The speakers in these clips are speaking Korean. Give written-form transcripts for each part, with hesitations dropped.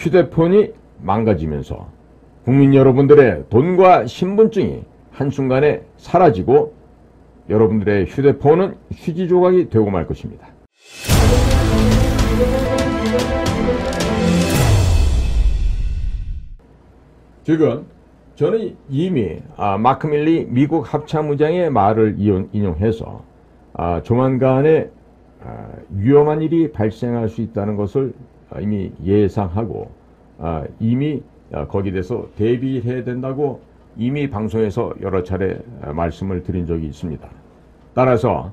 휴대폰이 망가지면서 국민 여러분들의 돈과 신분증이 한순간에 사라지고 여러분들의 휴대폰은 휴지 조각이 되고 말 것입니다. 지금 저는 이미 마크 밀리 미국 합참의장의 말을 인용해서 조만간에 위험한 일이 발생할 수 있다는 것을 이미 예상하고 이미 거기에 대해서 대비해야 된다고 이미 방송에서 여러 차례 말씀을 드린 적이 있습니다. 따라서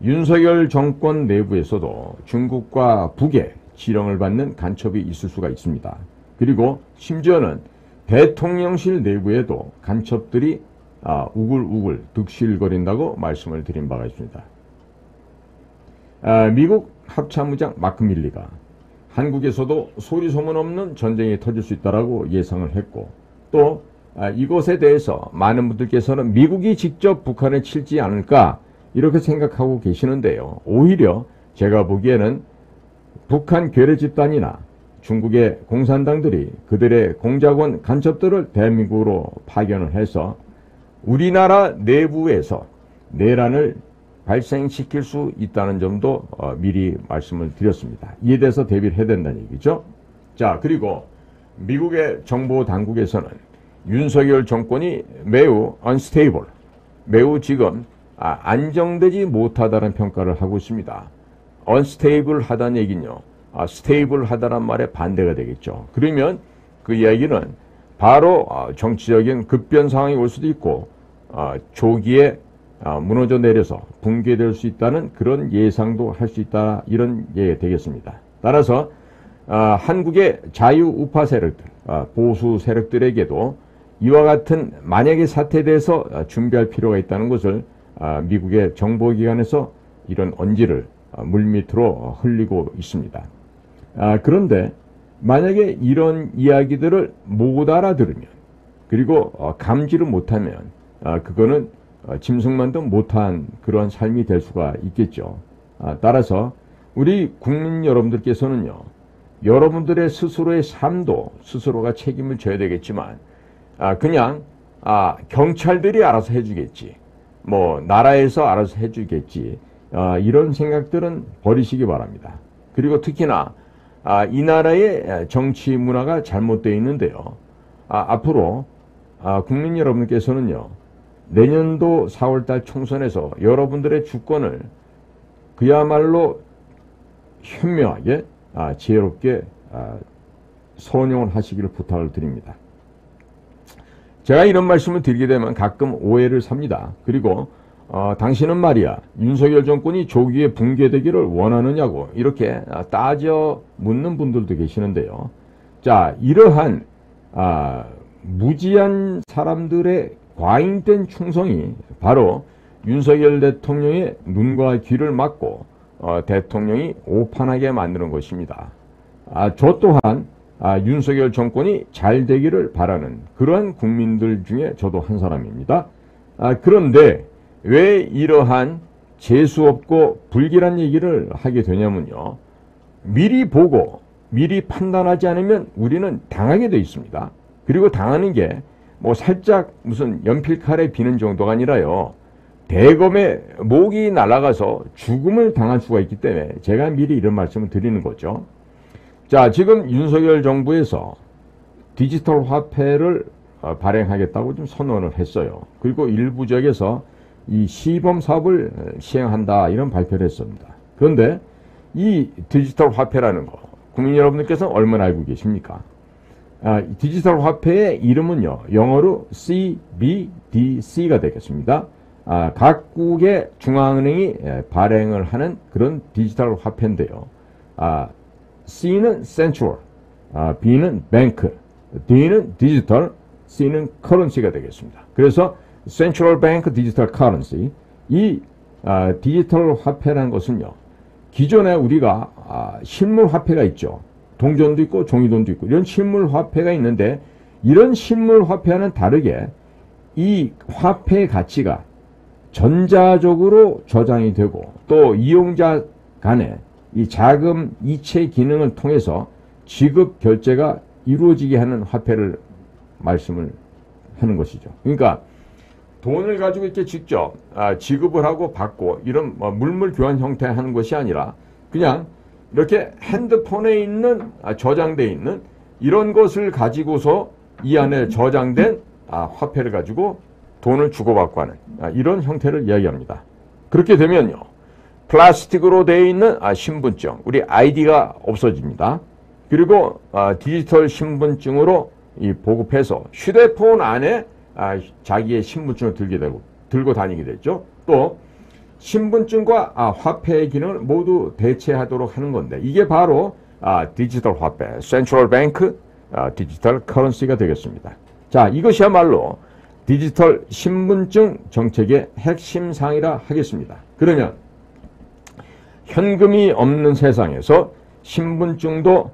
윤석열 정권 내부에서도 중국과 북의 지령을 받는 간첩이 있을 수가 있습니다. 그리고 심지어는 대통령실 내부에도 간첩들이 우글우글 득실거린다고 말씀을 드린 바가 있습니다. 미국 합참의장 마크 밀리가 한국에서도 소리소문 없는 전쟁이 터질 수 있다고 예상을 했고 또 이것에 대해서 많은 분들께서는 미국이 직접 북한을 칠지 않을까 이렇게 생각하고 계시는데요. 오히려 제가 보기에는 북한 괴뢰 집단이나 중국의 공산당들이 그들의 공작원 간첩들을 대한민국으로 파견을 해서 우리나라 내부에서 내란을 발생시킬 수 있다는 점도 미리 말씀을 드렸습니다. 이에 대해서 대비를 해야 된다는 얘기죠. 자, 그리고 미국의 정보 당국에서는 윤석열 정권이 매우 unstable, 매우 지금 안정되지 못하다는 평가를 하고 있습니다. unstable 하다는 얘기는요. stable 하다는 말에 반대가 되겠죠. 그러면 그 이야기는 바로 정치적인 급변 상황이 올 수도 있고 조기에 무너져 내려서 붕괴될 수 있다는 그런 예상도 할 수 있다 이런 얘기가 되겠습니다. 따라서 한국의 자유우파 세력들, 보수 세력들에게도 이와 같은 만약의 사태에 대해서 준비할 필요가 있다는 것을 미국의 정보기관에서 이런 언지를 물밑으로 흘리고 있습니다. 그런데 만약에 이런 이야기들을 못 알아들으면 그리고 감지를 못하면 그거는 짐승만도 못한 그런 삶이 될 수가 있겠죠. 따라서 우리 국민 여러분들께서는요. 여러분들의 스스로의 삶도 스스로가 책임을 져야 되겠지만 그냥 경찰들이 알아서 해주겠지. 뭐 나라에서 알아서 해주겠지. 이런 생각들은 버리시기 바랍니다. 그리고 특히나 이 나라의 정치 문화가 잘못되어 있는데요. 앞으로 국민 여러분께서는요. 내년도 4월달 총선에서 여러분들의 주권을 그야말로 현명하게 지혜롭게 선용을 하시기를 부탁을 드립니다. 제가 이런 말씀을 드리게 되면 가끔 오해를 삽니다. 그리고 당신은 말이야 윤석열 정권이 조기에 붕괴되기를 원하느냐고 이렇게 따져 묻는 분들도 계시는데요. 자, 이러한 무지한 사람들의 과잉된 충성이 바로 윤석열 대통령의 눈과 귀를 막고 대통령이 오판하게 만드는 것입니다. 저 또한 윤석열 정권이 잘 되기를 바라는 그러한 국민들 중에 저도 한 사람입니다. 그런데 왜 이러한 재수없고 불길한 얘기를 하게 되냐면요. 미리 보고 미리 판단하지 않으면 우리는 당하게 돼 있습니다. 그리고 당하는 게 뭐 살짝 무슨 연필칼에 비는 정도가 아니라요. 대검의 목이 날아가서 죽음을 당할 수가 있기 때문에 제가 미리 이런 말씀을 드리는 거죠. 자, 지금 윤석열 정부에서 디지털 화폐를 발행하겠다고 좀 선언을 했어요. 그리고 일부 지역에서 이 시범 사업을 시행한다 이런 발표를 했습니다. 그런데 이 디지털 화폐라는 거 국민 여러분들께서는 얼마나 알고 계십니까? 디지털 화폐의 이름은요, 영어로 CBDC가 되겠습니다. 각국의 중앙은행이 발행을 하는 그런 디지털 화폐인데요. C는 Central, B는 Bank, D는 Digital, C는 Currency가 되겠습니다. 그래서 Central Bank Digital Currency, 이 디지털 화폐라는 것은요, 기존에 우리가 실물 화폐가 있죠. 동전도 있고 종이돈도 있고 이런 실물 화폐가 있는데 이런 실물 화폐와는 다르게 이 화폐의 가치가 전자적으로 저장이 되고 또 이용자 간에 이 자금 이체 기능을 통해서 지급 결제가 이루어지게 하는 화폐를 말씀을 하는 것이죠. 그러니까 돈을 가지고 이렇게 직접 지급을 하고 받고 이런 물물 교환 형태 하는 것이 아니라 그냥 이렇게 핸드폰에 있는 저장되어 있는 이런 것을 가지고서 이 안에 저장된 화폐를 가지고 돈을 주고받고 하는 이런 형태를 이야기합니다. 그렇게 되면요, 플라스틱으로 되어 있는 신분증, 우리 아이디가 없어집니다. 그리고 디지털 신분증으로 보급해서 휴대폰 안에 자기의 신분증을 들고 다니게 되죠. 또 신분증과 화폐의 기능을 모두 대체하도록 하는 건데, 이게 바로 디지털 화폐, 센트럴 뱅크 디지털 커런시가 되겠습니다. 자, 이것이야말로 디지털 신분증 정책의 핵심 사항이라 하겠습니다. 그러면 현금이 없는 세상에서 신분증도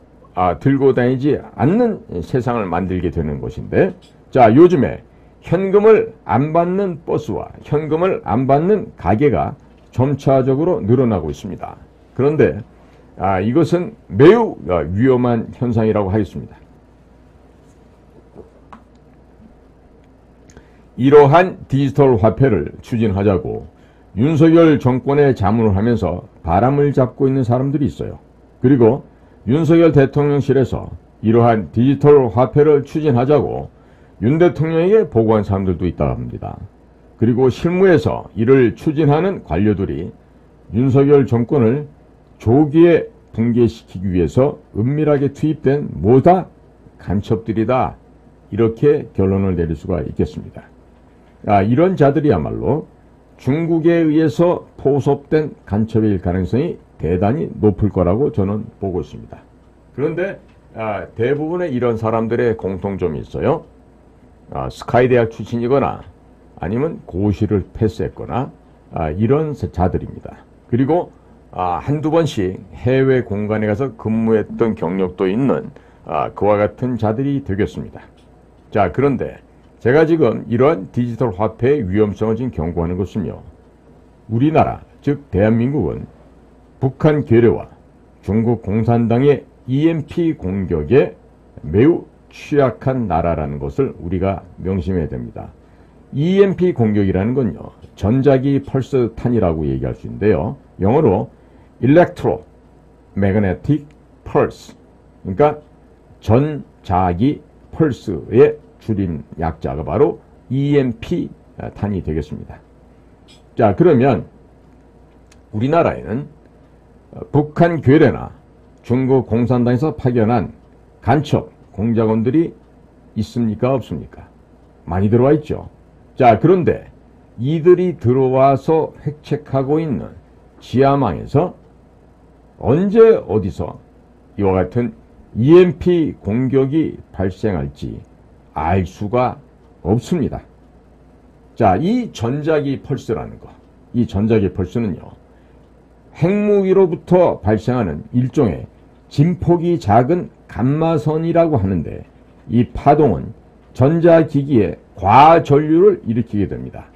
들고 다니지 않는 세상을 만들게 되는 것인데, 자, 요즘에 현금을 안 받는 버스와 현금을 안 받는 가게가 점차적으로 늘어나고 있습니다. 그런데 이것은 매우 위험한 현상이라고 하겠습니다. 이러한 디지털 화폐를 추진하자고 윤석열 정권에 자문을 하면서 바람을 잡고 있는 사람들이 있어요. 그리고 윤석열 대통령실에서 이러한 디지털 화폐를 추진하자고 윤 대통령에게 보고한 사람들도 있다고 합니다. 그리고 실무에서 이를 추진하는 관료들이 윤석열 정권을 조기에 붕괴시키기 위해서 은밀하게 투입된 모다 간첩들이다, 이렇게 결론을 내릴 수가 있겠습니다. 이런 자들이야말로 중국에 의해서 포섭된 간첩일 가능성이 대단히 높을 거라고 저는 보고 있습니다. 그런데 대부분의 이런 사람들의 공통점이 있어요. 스카이 대학 출신이거나 아니면 고시를 패스했거나 이런 자들입니다. 그리고 한두 번씩 해외 공간에 가서 근무했던 경력도 있는 그와 같은 자들이 되겠습니다. 자, 그런데 제가 지금 이러한 디지털 화폐의 위험성을 지금 경고하는 것은요, 우리나라, 즉 대한민국은 북한 괴뢰와 중국 공산당의 EMP 공격에 매우 취약한 나라라는 것을 우리가 명심해야 됩니다. EMP 공격이라는 건요, 전자기 펄스 탄이라고 얘기할 수 있는데요, 영어로 Electromagnetic Pulse, 그러니까 전자기 펄스의 줄임 약자가 바로 EMP 탄이 되겠습니다. 자, 그러면 우리나라에는 북한 괴뢰나 중국 공산당에서 파견한 간첩 공작원들이 있습니까, 없습니까? 많이 들어와 있죠. 자, 그런데 이들이 들어와서 획책하고 있는 지하망에서 언제 어디서 이와 같은 EMP 공격이 발생할지 알 수가 없습니다. 자, 이 전자기 펄스라는 거, 이 전자기 펄스는요, 핵무기로부터 발생하는 일종의 진폭이 작은 감마선이라고 하는데, 이 파동은 전자기기에 과전류를 일으키게 됩니다.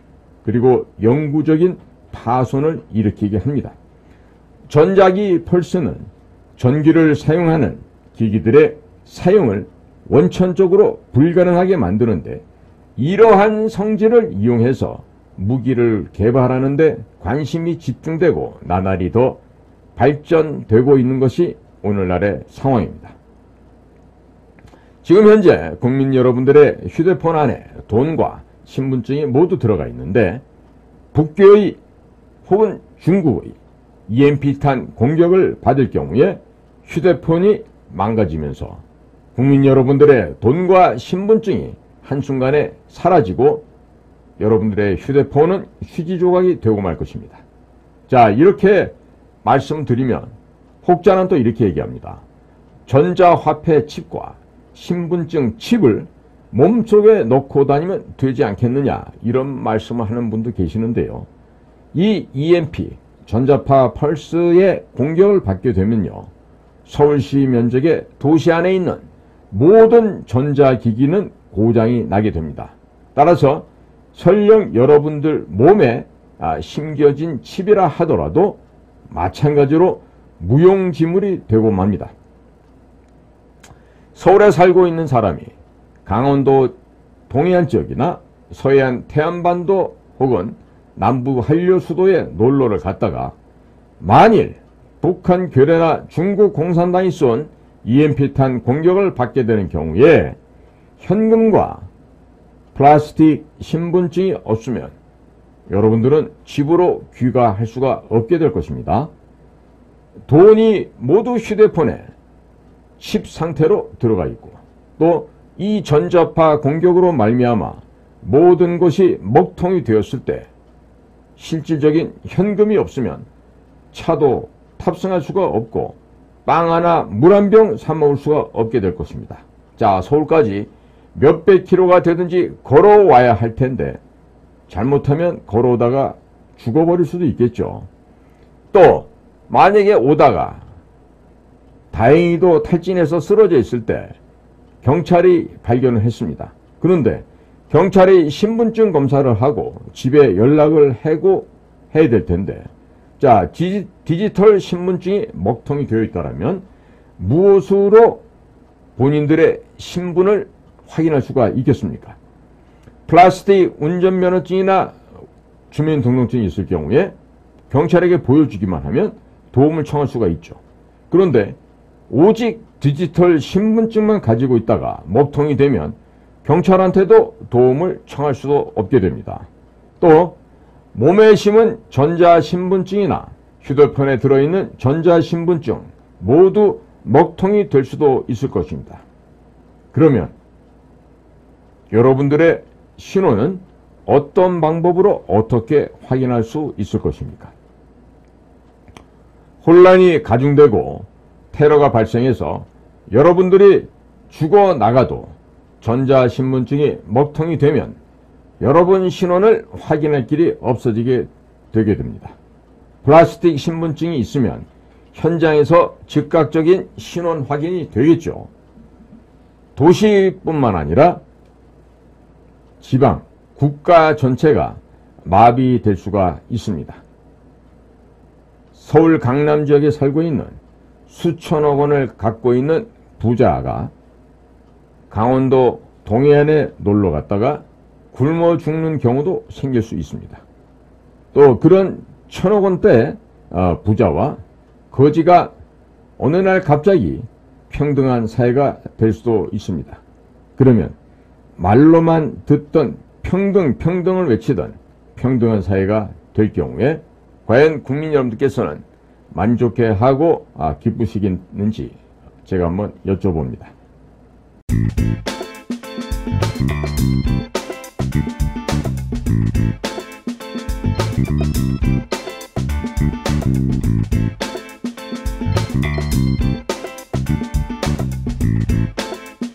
그리고 영구적인 파손을 일으키게 합니다. 전자기 펄스는 전기를 사용하는 기기들의 사용을 원천적으로 불가능하게 만드는데, 이러한 성질을 이용해서 무기를 개발하는 데 관심이 집중되고 나날이 더 발전되고 있는 것이 오늘날의 상황입니다. 지금 현재 국민 여러분들의 휴대폰 안에 돈과 신분증이 모두 들어가 있는데, 북괴의 혹은 중국의 EMP탄 공격을 받을 경우에 휴대폰이 망가지면서 국민 여러분들의 돈과 신분증이 한순간에 사라지고 여러분들의 휴대폰은 휴지 조각이 되고 말 것입니다. 자, 이렇게 말씀드리면 혹자는 또 이렇게 얘기합니다. 전자화폐 칩과 신분증 칩을 몸속에 넣고 다니면 되지 않겠느냐, 이런 말씀을 하는 분도 계시는데요. 이 EMP, 전자파 펄스의 공격을 받게 되면요, 서울시 면적의 도시 안에 있는 모든 전자기기는 고장이 나게 됩니다. 따라서 설령 여러분들 몸에 심겨진 칩이라 하더라도 마찬가지로 무용지물이 되고 맙니다. 서울에 살고 있는 사람이 강원도 동해안 지역이나 서해안 태안반도 혹은 남부 한려 수도에 놀러를 갔다가 만일 북한 괴뢰나 중국 공산당이 쏜 EMP탄 공격을 받게 되는 경우에 현금과 플라스틱 신분증이 없으면 여러분들은 집으로 귀가할 수가 없게 될 것입니다. 돈이 모두 휴대폰에 칩 상태로 들어가 있고 또 이 전자파 공격으로 말미암아 모든 것이 먹통이 되었을 때 실질적인 현금이 없으면 차도 탑승할 수가 없고 빵 하나 물 한 병 사 먹을 수가 없게 될 것입니다. 자, 서울까지 몇백 킬로가 되든지 걸어와야 할 텐데 잘못하면 걸어오다가 죽어버릴 수도 있겠죠. 또 만약에 오다가 다행히도 탈진해서 쓰러져 있을 때 경찰이 발견을 했습니다. 그런데 경찰이 신분증 검사를 하고 집에 연락을 하고 해야 될 텐데, 자, 디지털 신분증이 먹통이 되어 있다면 무엇으로 본인들의 신분을 확인할 수가 있겠습니까? 플라스틱 운전면허증이나 주민등록증이 있을 경우에 경찰에게 보여주기만 하면 도움을 청할 수가 있죠. 그런데 오직 디지털 신분증만 가지고 있다가 먹통이 되면 경찰한테도 도움을 청할 수도 없게 됩니다. 또 몸에 심은 전자신분증이나 휴대폰에 들어있는 전자신분증 모두 먹통이 될 수도 있을 것입니다. 그러면 여러분들의 신원은 어떤 방법으로 어떻게 확인할 수 있을 것입니까? 혼란이 가중되고 테러가 발생해서 여러분들이 죽어나가도 전자신분증이 먹통이 되면 여러분 신원을 확인할 길이 없어지게 되게 됩니다. 플라스틱 신분증이 있으면 현장에서 즉각적인 신원 확인이 되겠죠. 도시뿐만 아니라 지방, 국가 전체가 마비될 수가 있습니다. 서울 강남 지역에 살고 있는 수천억 원을 갖고 있는 부자가 강원도 동해안에 놀러 갔다가 굶어 죽는 경우도 생길 수 있습니다. 또 그런 1,000억 원대 부자와 거지가 어느 날 갑자기 평등한 사회가 될 수도 있습니다. 그러면 말로만 듣던 평등을 외치던 평등한 사회가 될 경우에 과연 국민 여러분들께서는 만족해하고 기쁘시겠는지 제가 한번 여쭤봅니다.